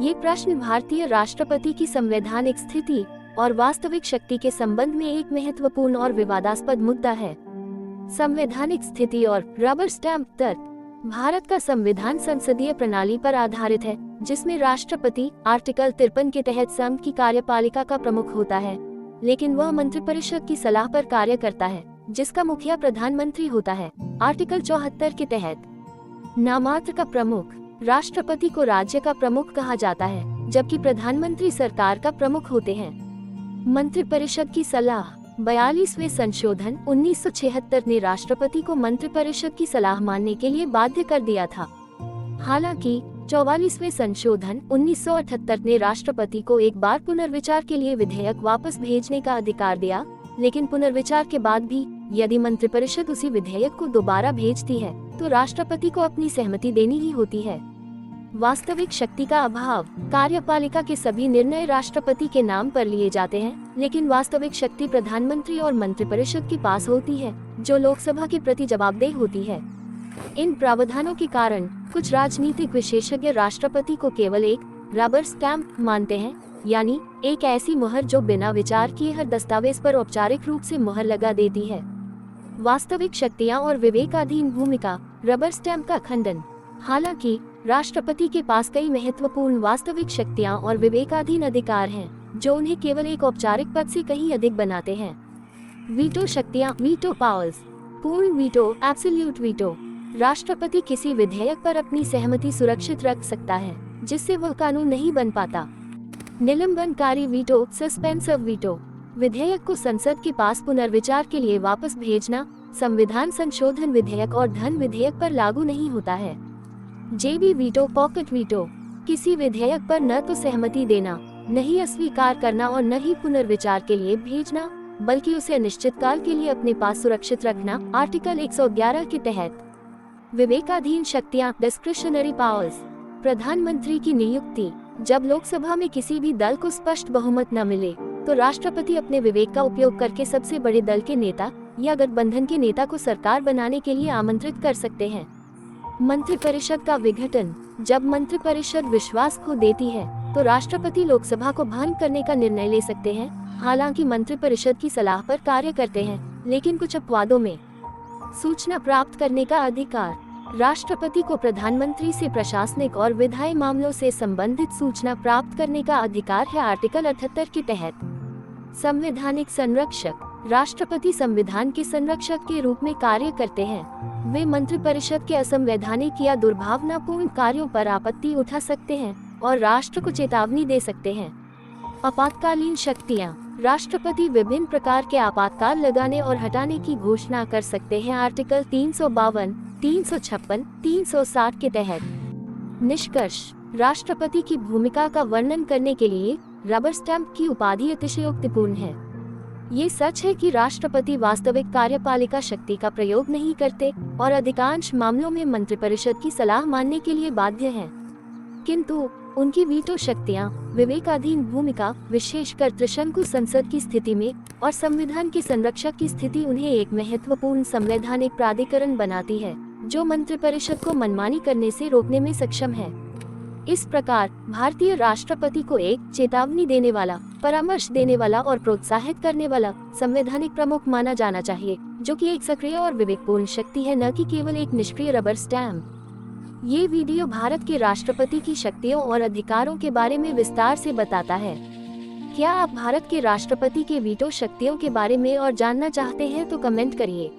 ये प्रश्न भारतीय राष्ट्रपति की संवैधानिक स्थिति और वास्तविक शक्ति के संबंध में एक महत्वपूर्ण और विवादास्पद मुद्दा है। संवैधानिक स्थिति और रबर स्टैंप तर्क। भारत का संविधान संसदीय प्रणाली पर आधारित है, जिसमें राष्ट्रपति आर्टिकल 53 के तहत संघ की कार्यपालिका का प्रमुख होता है, लेकिन वह मंत्रिपरिषद की सलाह पर कार्य करता है, जिसका मुखिया प्रधानमंत्री होता है। आर्टिकल 74 के तहत नामात्र का प्रमुख राष्ट्रपति को राज्य का प्रमुख कहा जाता है, जबकि प्रधानमंत्री सरकार का प्रमुख होते हैं। मंत्रिपरिषद की सलाह। 42वें संशोधन 1976 ने राष्ट्रपति को मंत्रिपरिषद की सलाह मानने के लिए बाध्य कर दिया था। हालांकि 44वें संशोधन 1978 ने राष्ट्रपति को एक बार पुनर्विचार के लिए विधेयक वापस भेजने का अधिकार दिया, लेकिन पुनर्विचार के बाद भी यदि मंत्रिपरिषद उसी विधेयक को दोबारा भेजती है तो राष्ट्रपति को अपनी सहमति देनी ही होती है। वास्तविक शक्ति का अभाव। कार्यपालिका के सभी निर्णय राष्ट्रपति के नाम पर लिए जाते हैं, लेकिन वास्तविक शक्ति प्रधानमंत्री और मंत्रिपरिषद के पास होती है, जो लोकसभा के प्रति जवाबदेह होती है। इन प्रावधानों के कारण कुछ राजनीतिक विशेषज्ञ राष्ट्रपति को केवल एक रबर स्टैंप मानते हैं, यानी एक ऐसी मुहर जो बिना विचार किए हर दस्तावेज पर औपचारिक रूप से मुहर लगा देती है। वास्तविक शक्तियां और विवेकाधीन भूमिका। रबर स्टैंप का खंडन। हालांकि राष्ट्रपति के पास कई महत्वपूर्ण वास्तविक शक्तियां और विवेकाधीन अधिकार हैं, जो उन्हें केवल एक औपचारिक पद से कहीं अधिक बनाते हैं। वीटो शक्तियां। Veto powers. पूर्ण वीटो, एब्सोल्यूट वीटो। राष्ट्रपति किसी विधेयक पर अपनी सहमति सुरक्षित रख सकता है, जिससे वह कानून नहीं बन पाता। निलंबनकारी वीटो, सस्पेंसिव वीटो। विधेयक को संसद के पास पुनर्विचार के लिए वापस भेजना संविधान संशोधन विधेयक और धन विधेयक पर लागू नहीं होता है। जेबी वीटो, पॉकेट वीटो। किसी विधेयक पर न तो सहमति देना, नहीं अस्वीकार करना और न ही पुनर्विचार के लिए भेजना, बल्कि उसे अनिश्चित काल के लिए अपने पास सुरक्षित रखना। आर्टिकल 111 के तहत। विवेकाधीन शक्तियां, डिस्क्रिशनरी पावर्स। प्रधानमंत्री की नियुक्ति। जब लोकसभा में किसी भी दल को स्पष्ट बहुमत न मिले तो राष्ट्रपति अपने विवेक का उपयोग करके सबसे बड़े दल के नेता या गठबंधन के नेता को सरकार बनाने के लिए आमंत्रित कर सकते हैं। मंत्रिपरिषद का विघटन। जब मंत्रिपरिषद विश्वास खो देती है तो राष्ट्रपति लोकसभा को भंग करने का निर्णय ले सकते हैं। हालांकि मंत्रिपरिषद की सलाह पर कार्य करते हैं, लेकिन कुछ अपवादों में। सूचना प्राप्त करने का अधिकार। राष्ट्रपति को प्रधानमंत्री से प्रशासनिक और विधायी मामलों से संबंधित सूचना प्राप्त करने का अधिकार है। आर्टिकल 78 के तहत। संवैधानिक संरक्षक। राष्ट्रपति संविधान के संरक्षक के रूप में कार्य करते हैं। वे मंत्रिपरिषद के असंवैधानिक या दुर्भावनापूर्ण कार्यों पर आपत्ति उठा सकते हैं और राष्ट्र को चेतावनी दे सकते हैं। आपातकालीन शक्तियां। राष्ट्रपति विभिन्न प्रकार के आपातकाल लगाने और हटाने की घोषणा कर सकते हैं। आर्टिकल 352, 356, 360 के तहत। निष्कर्ष। राष्ट्रपति की भूमिका का वर्णन करने के लिए रबर स्टैंप की उपाधि अतिशयोक्तिपूर्ण है। ये सच है कि राष्ट्रपति वास्तविक कार्यपालिका शक्ति का प्रयोग नहीं करते और अधिकांश मामलों में मंत्रिपरिषद की सलाह मानने के लिए बाध्य हैं। किंतु उनकी वीटो शक्तियां, विवेकाधीन भूमिका, विशेषकर त्रिशंकु संसद की स्थिति में और संविधान के संरक्षक की स्थिति उन्हें एक महत्वपूर्ण संवैधानिक प्राधिकरण बनाती है, जो मंत्रिपरिषद को मनमानी करने से रोकने में सक्षम है। इस प्रकार भारतीय राष्ट्रपति को एक चेतावनी देने वाला, परामर्श देने वाला और प्रोत्साहित करने वाला संवैधानिक प्रमुख माना जाना चाहिए, जो कि एक सक्रिय और विवेकपूर्ण शक्ति है, न कि केवल एक निष्क्रिय रबर स्टैंप। ये वीडियो भारत के राष्ट्रपति की शक्तियों और अधिकारों के बारे में विस्तार से बताता है। क्या आप भारत के राष्ट्रपति के वीटो शक्तियों के बारे में और जानना चाहते हैं तो कमेंट करिए।